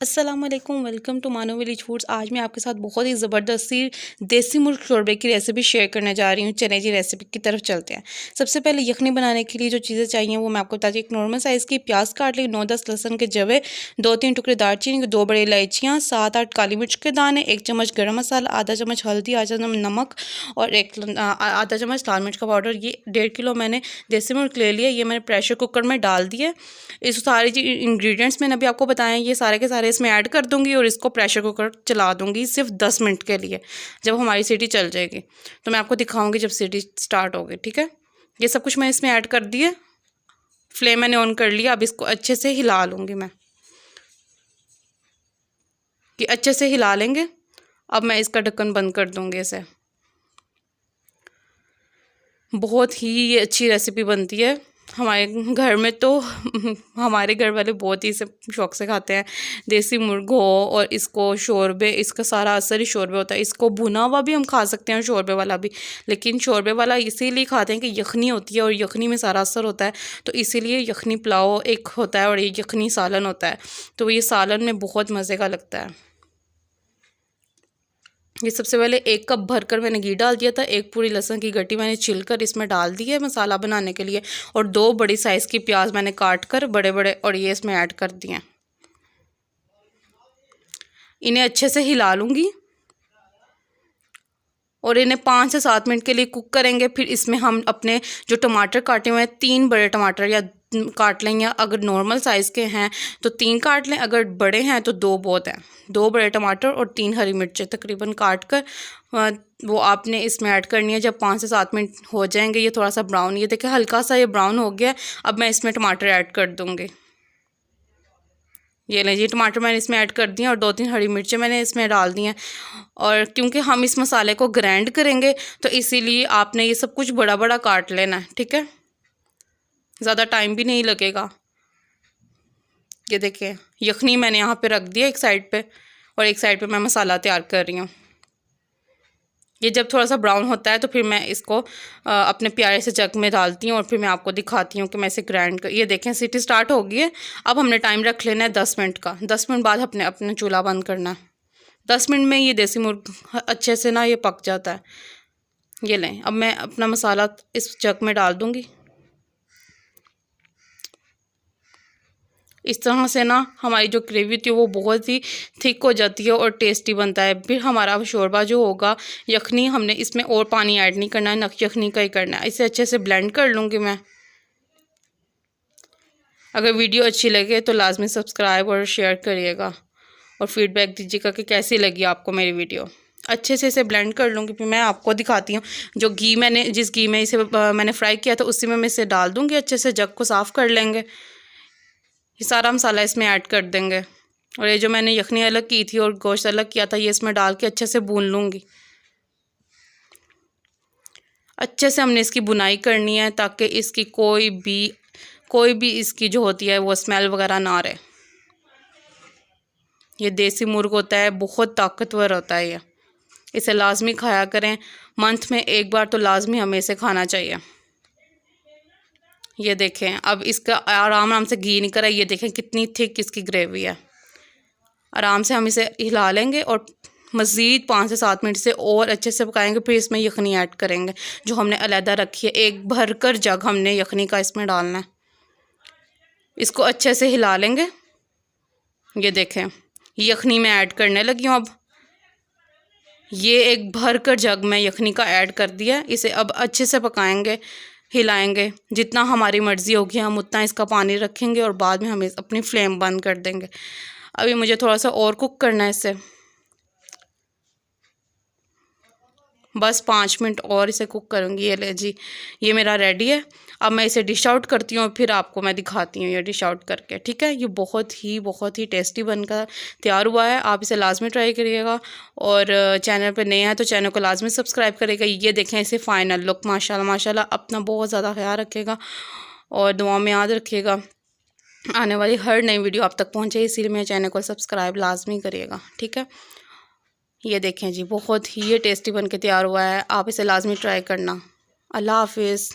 अस्सलाम वालेकुम, welcome to मानो विलेज फूड्स। आज मैं आपके साथ बहुत ही ज़बरदस्ती देसी मुर्ग शोरबे की रेसिपी शेयर करने जा रही हूँ। चले जी रेसिपी की तरफ चलते हैं। सबसे पहले यखनी बनाने के लिए जो चीज़ें चाहिए वो मैं आपको बताती हूँ। एक नॉर्मल साइज़ की प्याज काट ली, 9-10 लहसुन के जवे, 2-3 टुकड़े दालचीनी के, 2 बड़ी इलायचियाँ, 7-8 काली मिर्च के दाने, 1 चम्मच गर्म मसाला, आधा चम्मच हल्दी, आधा चम्मच नमक और आधा चम्मच लाल मिर्च का पाउडर। ये 1.5 किलो मैंने देसी मुर्ग ले लिया। ये मैंने प्रेशर कुकर में डाल दिया। इस सारी इंग्रेडिएंट्स मैंने अभी आपको बताएं, ये सारे के सारे इसमें ऐड कर दूंगी और इसको प्रेशर कुकर चला दूंगी सिर्फ 10 मिनट के लिए। जब हमारी सीटी चल जाएगी तो मैं आपको दिखाऊंगी जब सीटी स्टार्ट होगी। ठीक है, ये सब कुछ मैं इसमें ऐड कर दिए। फ्लेम मैंने ऑन कर लिया। अब इसको अच्छे से हिला लूँगी मैं, कि अच्छे से हिला लेंगे। अब मैं इसका ढक्कन बंद कर दूँगी। इसे बहुत ही ये अच्छी रेसिपी बनती है हमारे घर में। तो हमारे घर वाले बहुत ही इसे शौक से खाते हैं। देसी मुर्ग हो और इसको शोरबे, इसका सारा असर ही शोरबे होता है। इसको भुना हुआ भी हम खा सकते हैं, शोरबे वाला भी, लेकिन शोरबे वाला इसीलिए खाते हैं कि यखनी होती है और यखनी में सारा असर होता है। तो इसीलिए यखनी पुलाव एक होता है और ये यखनी सालन होता है। तो ये सालन में बहुत मज़े का लगता है। ये सबसे पहले 1 कप भरकर मैंने घी डाल दिया था। 1 पूरी लहसुन की गट्टी मैंने छिलकर इसमें डाल दी है मसाला बनाने के लिए। और 2 बड़ी साइज़ की प्याज मैंने काट कर बड़े बड़े और ये इसमें ऐड कर दिए। इन्हें अच्छे से हिला लूँगी और इन्हें 5 से 7 मिनट के लिए कुक करेंगे। फिर इसमें हम अपने जो टमाटर काटे हुए हैं, 3 बड़े टमाटर या काट लें, या अगर नॉर्मल साइज़ के हैं तो 3 काट लें, अगर बड़े हैं तो 2 बहुत हैं। 2 बड़े टमाटर और 3 हरी मिर्चें तकरीबन काट कर वो आपने इसमें ऐड करनी है। जब 5 से 7 मिनट हो जाएंगे, ये थोड़ा सा ब्राउन, ये देखिए हल्का सा ये ब्राउन हो गया। अब मैं इसमें टमाटर ऐड कर दूँगी। ये लीजिए टमाटर मैंने इसमें ऐड कर दिए और 2-3 हरी मिर्चें मैंने इसमें डाल दी हैं। और क्योंकि हम इस मसाले को ग्राइंड करेंगे तो इसीलिए आपने ये सब कुछ बड़ा बड़ा काट लेना है। ठीक है, ज़्यादा टाइम भी नहीं लगेगा। ये देखिए यखनी मैंने यहाँ पे रख दिया एक साइड पे, और एक साइड पे मैं मसाला तैयार कर रही हूँ। ये जब थोड़ा सा ब्राउन होता है तो फिर मैं इसको अपने प्यारे से जग में डालती हूँ और फिर मैं आपको दिखाती हूँ कि मैं इसे ग्राइंड कर। ये देखें सीटी स्टार्ट हो गई है। अब हमने टाइम रख लेना है 10 मिनट का। 10 मिनट बाद अपने चूल्हा बंद करना है। 10 मिनट में ये देसी मुर्ग अच्छे से ना ये पक जाता है। ये लें, अब मैं अपना मसाला इस जग में डाल दूँगी। इस तरह से ना हमारी जो ग्रेवी होती है वो बहुत ही थिक हो जाती है और टेस्टी बनता है। फिर हमारा शोरबा जो होगा, यखनी, हमने इसमें और पानी ऐड नहीं करना है, नक यखनी का ही करना है। इसे अच्छे से ब्लेंड कर लूँगी मैं। अगर वीडियो अच्छी लगे तो लाजमी सब्सक्राइब और शेयर करिएगा और फीडबैक दीजिएगा कि कैसी लगी आपको मेरी वीडियो। अच्छे से इसे ब्लेंड कर लूँगी। फिर मैं आपको दिखाती हूँ जो घी मैंने, जिस घी में इसे मैंने फ्राई किया था उसी में मैं इसे डाल दूँगी। अच्छे से जग को साफ़ कर लेंगे। ये सारा मसाला इसमें ऐड कर देंगे और ये जो मैंने यखनी अलग की थी और गोश्त अलग किया था ये इसमें डाल के अच्छे से भून लूँगी। अच्छे से हमने इसकी बुनाई करनी है ताकि इसकी कोई भी इसकी जो होती है वो स्मेल वगैरह ना रहे। ये देसी मुर्ग होता है, बहुत ताकतवर होता है ये। इसे लाजमी खाया करें। मंथ में 1 बार तो लाजमी हमें इसे खाना चाहिए। ये देखें अब इसका आराम से घी निकल रहा है। ये देखें कितनी थिक इसकी ग्रेवी है। आराम से हम इसे हिला लेंगे और मज़ीद 5 से 7 मिनट से और अच्छे से पकाएंगे। फिर इसमें यखनी ऐड करेंगे जो हमने अलहदा रखी है। 1 भरकर जग हमने यखनी का इसमें डालना है। इसको अच्छे से हिला लेंगे। ये देखें यखनी में ऐड करने लगी हूँ। अब ये 1 भरकर जग में यखनी का ऐड कर दिया। इसे अब अच्छे से पकाएंगे, हिलाएंगे। जितना हमारी मर्ज़ी होगी हम उतना इसका पानी रखेंगे और बाद में हम अपनी फ्लेम बंद कर देंगे। अभी मुझे थोड़ा सा और कुक करना है इसे, बस 5 मिनट और इसे कुक करूँगी। ये ले जी, ये मेरा रेडी है। अब मैं इसे डिश आउट करती हूँ, फिर आपको मैं दिखाती हूँ ये डिश आउट करके। ठीक है, ये बहुत ही टेस्टी बनकर तैयार हुआ है। आप इसे लाजमी ट्राई करिएगा और चैनल पर नए हैं तो चैनल को लाजमी सब्सक्राइब करिएगा। ये देखें इसे फ़ाइनल लुक। माशाल्लाह माशाल्लाह। अपना बहुत ज़्यादा ख्याल रखिएगा और दुआ में याद रखिएगा। आने वाली हर नई वीडियो आप तक पहुँचे, इसीलिए मेरे चैनल को सब्सक्राइब लाजमी करिएगा। ठीक है, ये देखें जी बहुत ही ये टेस्टी बन के तैयार हुआ है। आप इसे लाजमी ट्राई करना। अल्लाह हाफिज़।